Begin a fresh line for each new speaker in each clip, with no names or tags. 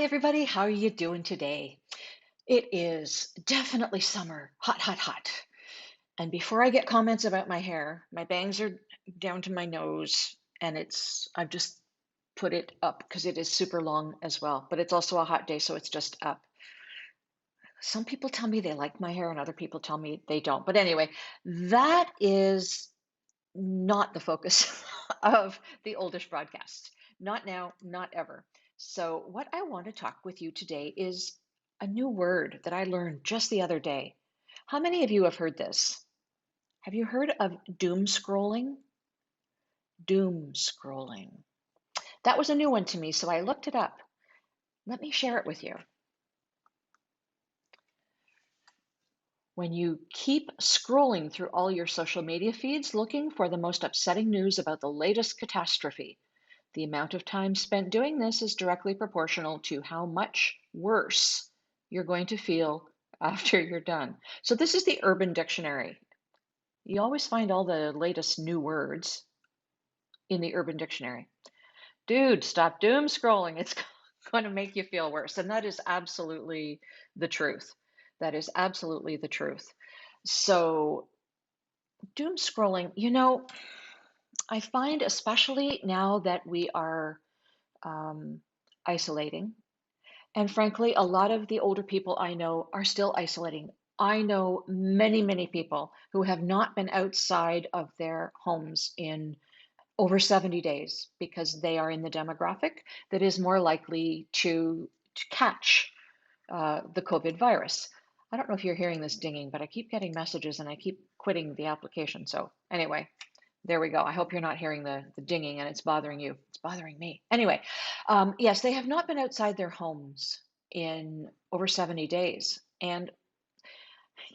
everybody. How are you doing today? It is definitely summer. Hot, hot, hot. And before I get comments about my hair, my bangs are down to my nose and I've just put it up because it is super long as well. But it's also a hot day, so it's just up. Some people tell me they like my hair and other people tell me they don't. But anyway, that is not the focus of the Oldish broadcast. Not now, not ever. So, what I want to talk with you today is a new word that I learned just the other day. How many of you have heard this? Have you heard of doom scrolling? Doom scrolling. That was a new one to me, so I looked it up. Let me share it with you. When you keep scrolling through all your social media feeds looking for the most upsetting news about the latest catastrophe, the amount of time spent doing this is directly proportional to how much worse you're going to feel after you're done. So, this is the Urban Dictionary. You always find all the latest new words in the Urban Dictionary. Dude, stop doom scrolling. It's going to make you feel worse. And that is absolutely the truth. That is absolutely the truth. So, doom scrolling, I find especially now that we are um, isolating. And frankly, a lot of the older people I know are still isolating. I know many, many people who have not been outside of their homes in over 70 days because they are in the demographic that is more likely to catch the COVID virus. I don't know if you're hearing this dinging, but I keep getting messages and I keep quitting the application. So, anyway, there we go. I hope you're not hearing the dinging and it's bothering you. It's bothering me. Anyway, yes, they have not been outside their homes in over 70 days. And,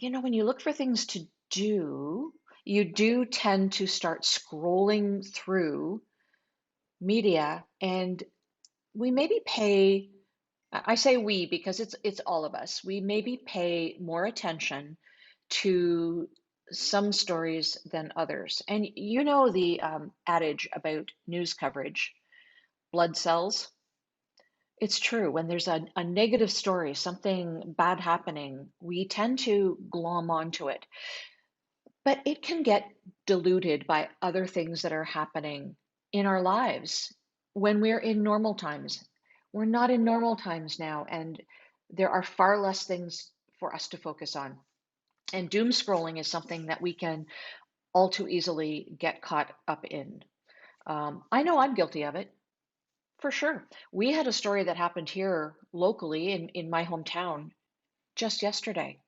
when you look for things to do, you do tend to start scrolling through media and we maybe pay, I say we because it's all of us. We maybe pay more attention to some stories than others. And you know the adage about news coverage, blood cells. It's true. When there's a negative story, something bad happening, we tend to glom onto it. But it can get diluted by other things that are happening in our lives when we're in normal times. We're not in normal times now, and there are far less things for us to focus on. And doom scrolling is something that we can all too easily get caught up in. I know I'm guilty of it, for sure. We had a story that happened here locally in my hometown just yesterday.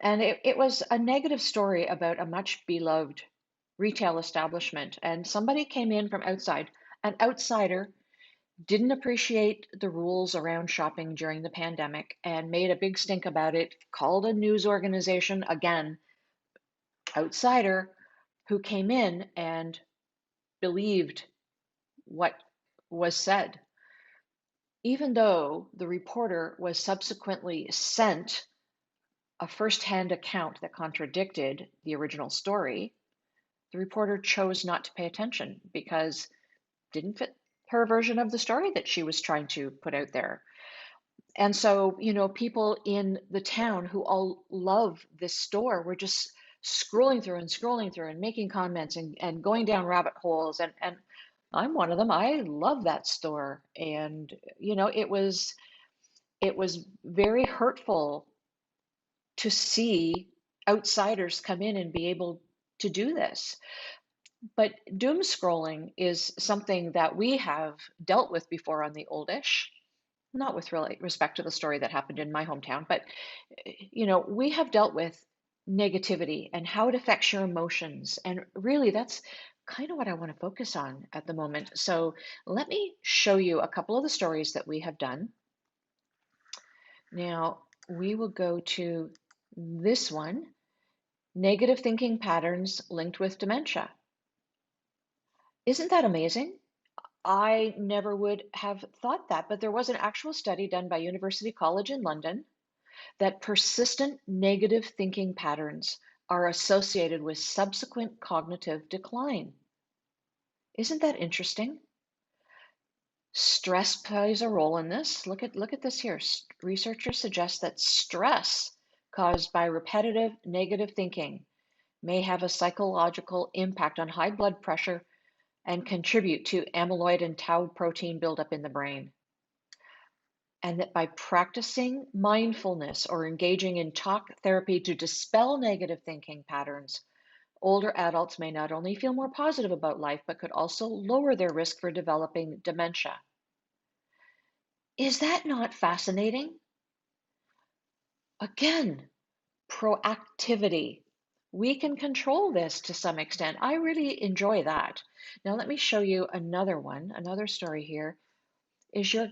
And it was a negative story about a much beloved retail establishment. And somebody came in from outside, an outsider, didn't appreciate the rules around shopping during the pandemic and made a big stink about it, called a news organization, again, outsider, who came in and believed what was said. Even though the reporter was subsequently sent a first-hand account that contradicted the original story, the reporter chose not to pay attention because it didn't fit her version of the story that she was trying to put out there. And so, people in the town who all love this store were just scrolling through and making comments and going down rabbit holes. And I'm one of them. I love that store. And, it was very hurtful to see outsiders come in and be able to do this. But doom scrolling is something that we have dealt with before on the Oldish, not with really respect to the story that happened in my hometown, but we have dealt with negativity and how it affects your emotions. And really, that's kind of what I want to focus on at the moment. So let me show you a couple of the stories that we have done. Now, we will go to this one, negative thinking patterns linked with dementia. Isn't that amazing? I never would have thought that, but there was an actual study done by University College in London that persistent negative thinking patterns are associated with subsequent cognitive decline. Isn't that interesting? Stress plays a role in this. Look at this here. Researchers suggest that stress caused by repetitive negative thinking may have a psychological impact on high blood pressure and contribute to amyloid and tau protein buildup in the brain. And that by practicing mindfulness or engaging in talk therapy to dispel negative thinking patterns, older adults may not only feel more positive about life, but could also lower their risk for developing dementia. Is that not fascinating? Again, proactivity. We can control this to some extent. I really enjoy that. Now, let me show you another one. Another story here. Is your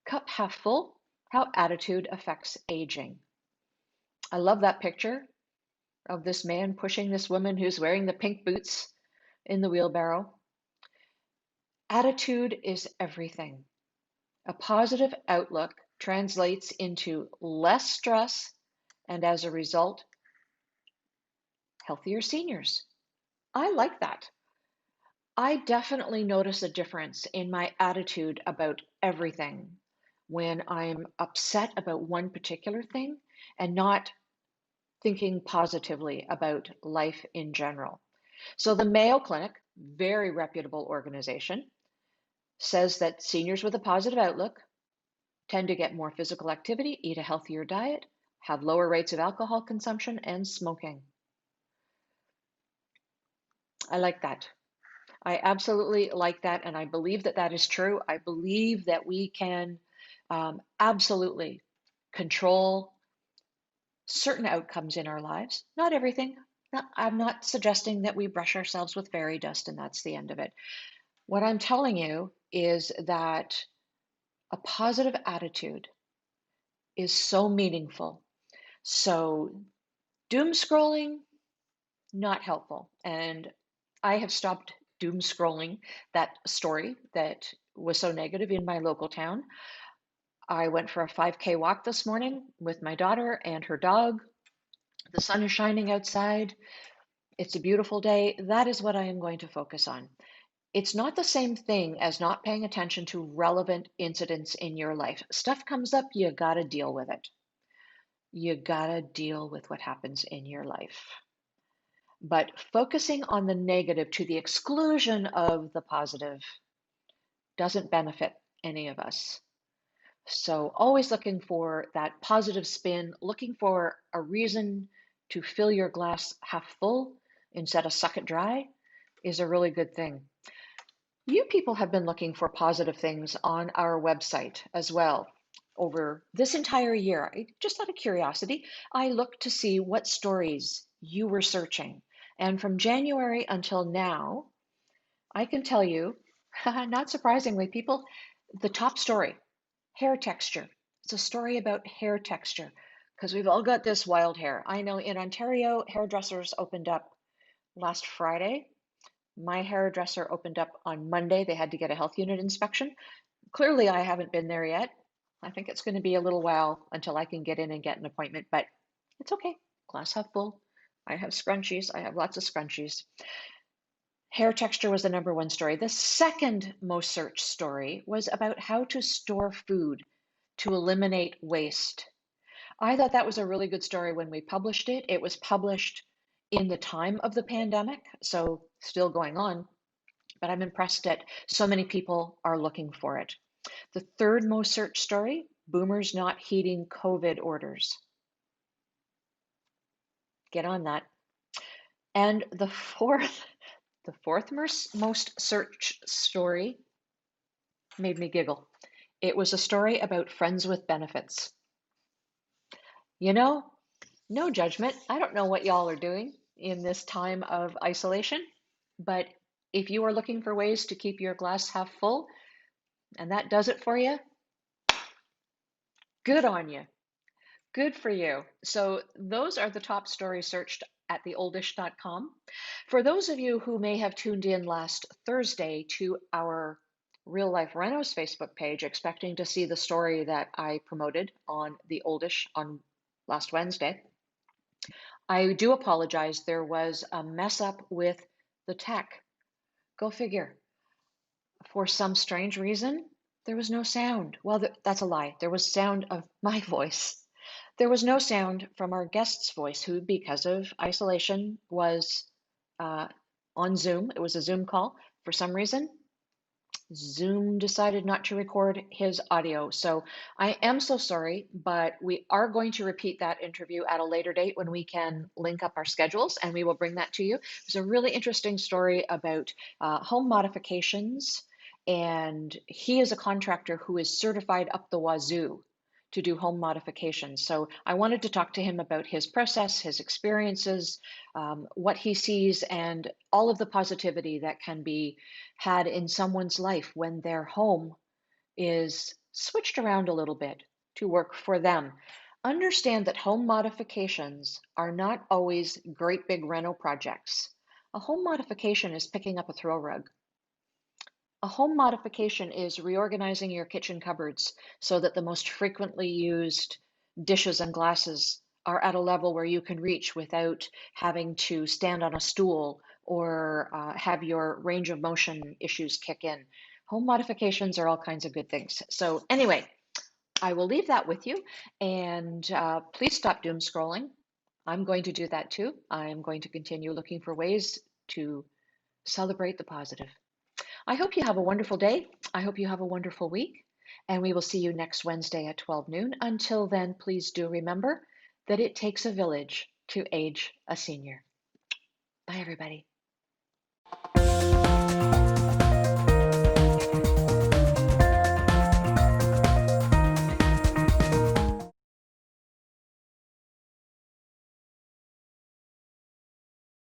cup half full? How attitude affects aging. I love that picture of this man pushing this woman who's wearing the pink boots in the wheelbarrow. Attitude is everything. A positive outlook translates into less stress and, as a result, healthier seniors. I like that. I definitely notice a difference in my attitude about everything when I'm upset about one particular thing and not thinking positively about life in general. So, the Mayo Clinic, very reputable organization, says that seniors with a positive outlook tend to get more physical activity, eat a healthier diet, have lower rates of alcohol consumption and smoking. I like that. I absolutely like that, and I believe that that is true. I believe that we can absolutely control certain outcomes in our lives. Not everything. I'm not suggesting that we brush ourselves with fairy dust and that's the end of it. What I'm telling you is that a positive attitude is so meaningful. So, doom scrolling, not helpful. And I have stopped doom scrolling that story that was so negative in my local town. I went for a 5K walk this morning with my daughter and her dog. The sun is shining outside. It's a beautiful day. That is what I am going to focus on. It's not the same thing as not paying attention to relevant incidents in your life. Stuff comes up, you got to deal with it. You got to deal with what happens in your life. But focusing on the negative to the exclusion of the positive doesn't benefit any of us. So, always looking for that positive spin, looking for a reason to fill your glass half full instead of suck it dry is a really good thing. You people have been looking for positive things on our website as well over this entire year. Just out of curiosity, I looked to see what stories you were searching. And from January until now, I can tell you, not surprisingly, people, the top story, hair texture. It's a story about hair texture because we've all got this wild hair. I know in Ontario, hairdressers opened up last Friday. My hairdresser opened up on Monday. They had to get a health unit inspection. Clearly, I haven't been there yet. I think it's going to be a little while until I can get in and get an appointment, but it's okay. Glass half full. I have scrunchies. I have lots of scrunchies. Hair texture was the number one story. The second most searched story was about how to store food to eliminate waste. I thought that was a really good story when we published it. It was published in the time of the pandemic, so still going on, but I'm impressed that so many people are looking for it. The third most searched story, boomers not heeding COVID orders. Get on that. And the fourth most searched story made me giggle. It was a story about friends with benefits. You know, no judgment. I don't know what y'all are doing in this time of isolation, but if you are looking for ways to keep your glass half full and that does it for you, good on you. Good for you. So those are the top stories searched at theoldish.com. For those of you who may have tuned in last Thursday to our Real Life Renos Facebook page, expecting to see the story that I promoted on The Oldish on last Wednesday, I do apologize. There was a mess up with the tech. Go figure. For some strange reason, There was no sound. Well, that's a lie. There was sound of my voice. There was no sound from our guest's voice, who, because of isolation, was uh, on Zoom. It was a Zoom call. For some reason, Zoom decided not to record his audio. So I am so sorry, but we are going to repeat that interview at a later date when we can link up our schedules, and we will bring that to you. It's a really interesting story about home modifications, and he is a contractor who is certified up the wazoo to do home modifications. So I wanted to talk to him about his process, his experiences, what he sees, and all of the positivity that can be had in someone's life when their home is switched around a little bit to work for them. Understand that home modifications are not always great big reno projects. A home modification is picking up a throw rug. A home modification is reorganizing your kitchen cupboards so that the most frequently used dishes and glasses are at a level where you can reach without having to stand on a stool or have your range of motion issues kick in. Home modifications are all kinds of good things. So, anyway, I will leave that with you, and please stop doom scrolling. I'm going to do that too. I'm going to continue looking for ways to celebrate the positive. I hope you have a wonderful day. I hope you have a wonderful week. And we will see you next Wednesday at 12 noon. Until then, please do remember that it takes a village to age a senior. Bye, everybody.